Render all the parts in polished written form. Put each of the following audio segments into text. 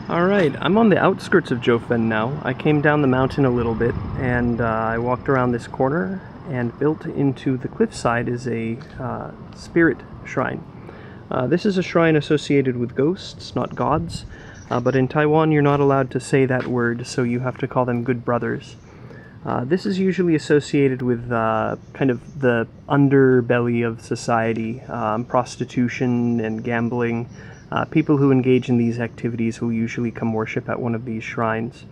Alright, I'm on the outskirts of Jiufen now. I came down the mountain a little bit and I walked around this corner, and built into the cliffside is a spirit shrine. This is a shrine associated with ghosts, not gods, but in Taiwan you're not allowed to say that word, so you have to call them good brothers. This is usually associated with kind of the underbelly of society, prostitution and gambling. People who engage in these activities will usually come worship at one of these shrines.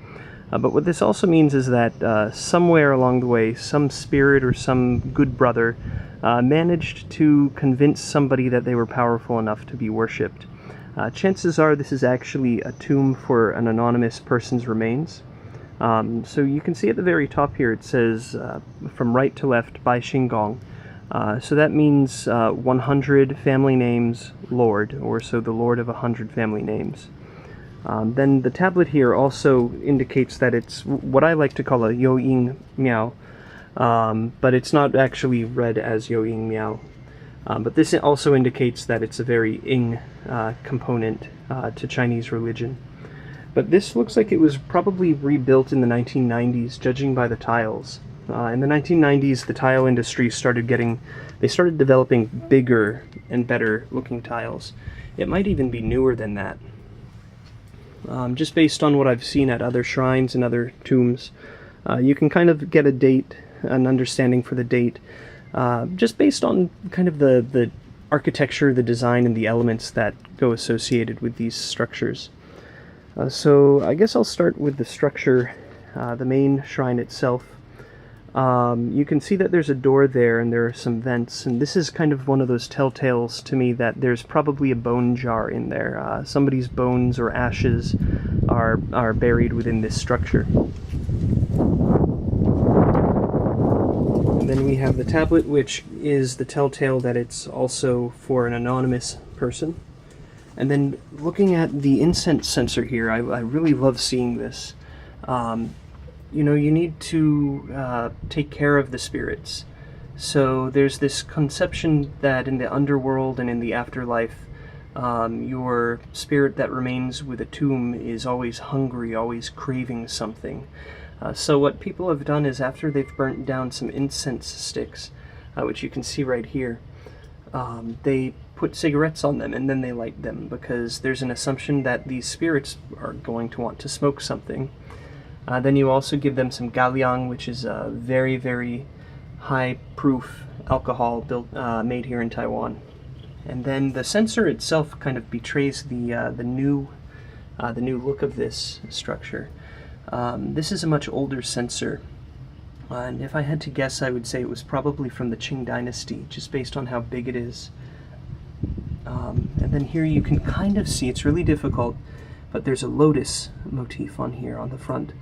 But what this also means is that somewhere along the way, some spirit or some good brother managed to convince somebody that they were powerful enough to be worshipped. Chances are this is actually a tomb for an anonymous person's remains. So you can see at the very top here it says, from right to left, Baixing Gong. So that means 100 family names Lord, or so the Lord of 100 family names. Then the tablet here also indicates that it's what I like to call a Yo Ying Miao, but it's not actually read as Yo Ying Miao. But this also indicates that it's a very Ying component to Chinese religion. But this looks like it was probably rebuilt in the 1990s, judging by the tiles. In the 1990s, the tile industry started developing bigger and better looking tiles. It might even be newer than that. Just based on what I've seen at other shrines and other tombs, you can kind of get an understanding for the date, just based on kind of the architecture, the design, and the elements that go associated with these structures. So I guess I'll start with the structure, the main shrine itself. You can see that there's a door there and there are some vents, and this is kind of one of those telltales to me that there's probably a bone jar in there. Somebody's bones or ashes are buried within this structure. And then we have the tablet, which is the telltale that it's also for an anonymous person. And then looking at the incense censer here, I really love seeing this. You know, you need to take care of the spirits. So there's this conception that in the underworld and in the afterlife, your spirit that remains with a tomb is always hungry, always craving something. So what people have done is, after they've burnt down some incense sticks, which you can see right here, they put cigarettes on them and then they light them, because there's an assumption that these spirits are going to want to smoke something. Then you also give them some galiang, which is a very, very high-proof alcohol made here in Taiwan. And then the censer itself kind of betrays the new look of this structure. This is a much older censer, and if I had to guess, I would say it was probably from the Qing dynasty, just based on how big it is. And then here you can kind of see, it's really difficult, but there's a lotus motif on here on the front.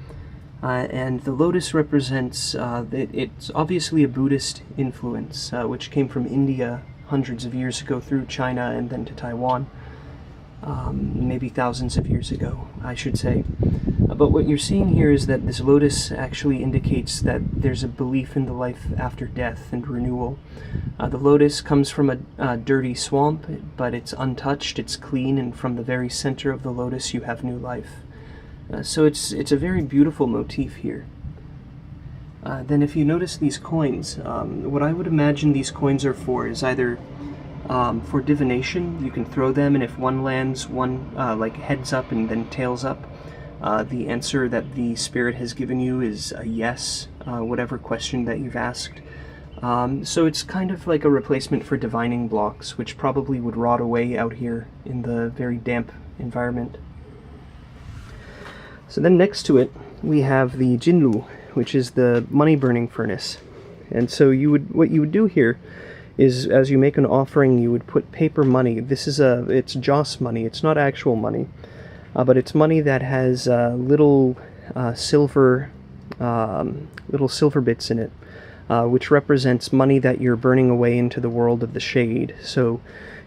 And the lotus represents, it's obviously a Buddhist influence, which came from India hundreds of years ago through China and then to Taiwan, maybe thousands of years ago, I should say. But what you're seeing here is that this lotus actually indicates that there's a belief in the life after death and renewal. The lotus comes from a dirty swamp, but it's untouched, it's clean, and from the very center of the lotus you have new life. So it's a very beautiful motif here. Then if you notice these coins, what I would imagine these coins are for is either for divination. You can throw them, and if one lands, one like heads up and then tails up, the answer that the spirit has given you is a yes, whatever question that you've asked. So it's kind of like a replacement for divining blocks, which probably would rot away out here in the very damp environment. So then next to it, we have the Jinlu, which is the money burning furnace. And so what you would do here is, as you make an offering, you would put paper money. It's Joss money. It's not actual money, but it's money that has little silver bits in it, which represents money that you're burning away into the world of the shade. So,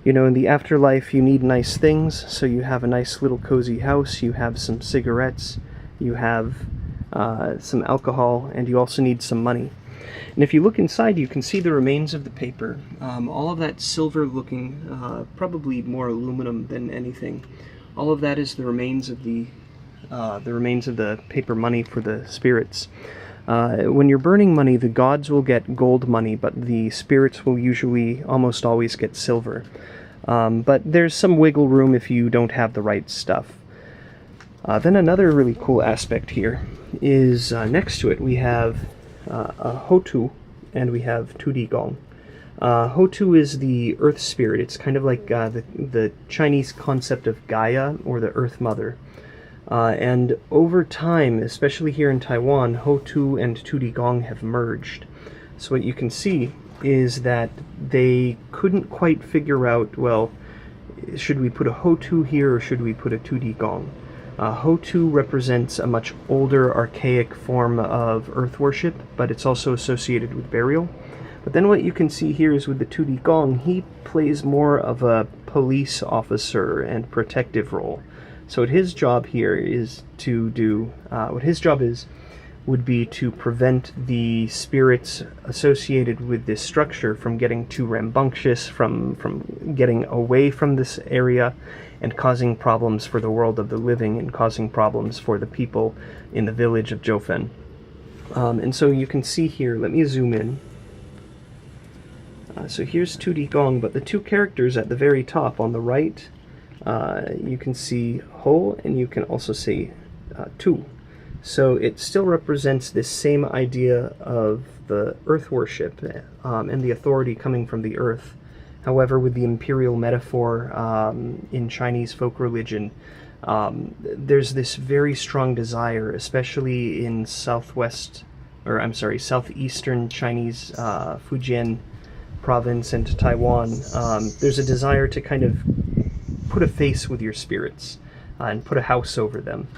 you know, in the afterlife you need nice things, so you have a nice little cozy house, you have some cigarettes, you have some alcohol, and you also need some money. And if you look inside, you can see the remains of the paper. All of that silver looking, probably more aluminum than anything. All of that is the remains of the paper money for the spirits. When you're burning money, the gods will get gold money, but the spirits will usually almost always get silver. But there's some wiggle room if you don't have the right stuff. Then another really cool aspect here is next to it we have a Hotu and we have Gong. Hotu is the earth spirit. It's kind of like the Chinese concept of Gaia, or the Earth Mother. And over time, especially here in Taiwan, Hotu and Gong have merged. So what you can see is that they couldn't quite figure out, well, should we put a Hotu here or should we put a Gong? Hotu represents a much older, archaic form of earth worship, but it's also associated with burial. But then what you can see here is with the Gong, he plays more of a police officer and protective role. So what his job here is to do, would be to prevent the spirits associated with this structure from getting too rambunctious, from getting away from this area and causing problems for the world of the living and causing problems for the people in the village of Jiufen. And so you can see here, let me zoom in. So here's Gong, but the two characters at the very top on the right, you can see Ho and you can also see Tu. So it still represents this same idea of the earth worship and the authority coming from the earth. However, with the imperial metaphor in Chinese folk religion, there's this very strong desire, especially in southeastern Chinese Fujian province and Taiwan. There's a desire to kind of put a face with your spirits and put a house over them.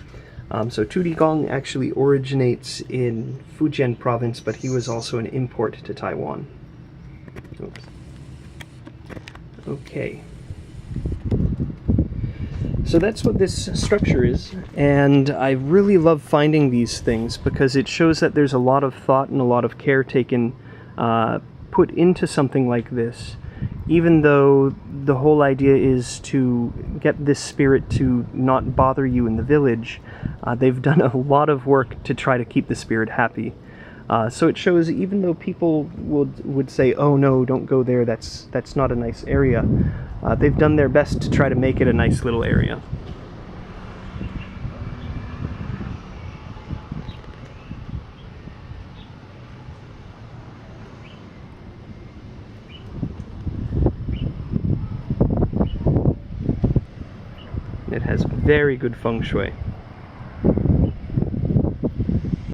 So Gong actually originates in Fujian province, but he was also an import to Taiwan. Oops. Okay. So that's what this structure is, and I really love finding these things because it shows that there's a lot of thought and a lot of care taken put into something like this, even though the whole idea is to get this spirit to not bother you in the village. They've done a lot of work to try to keep the spirit happy. So it shows, even though people would say, oh no, don't go there, that's not a nice area, they've done their best to try to make it a nice little area. It has very good feng shui.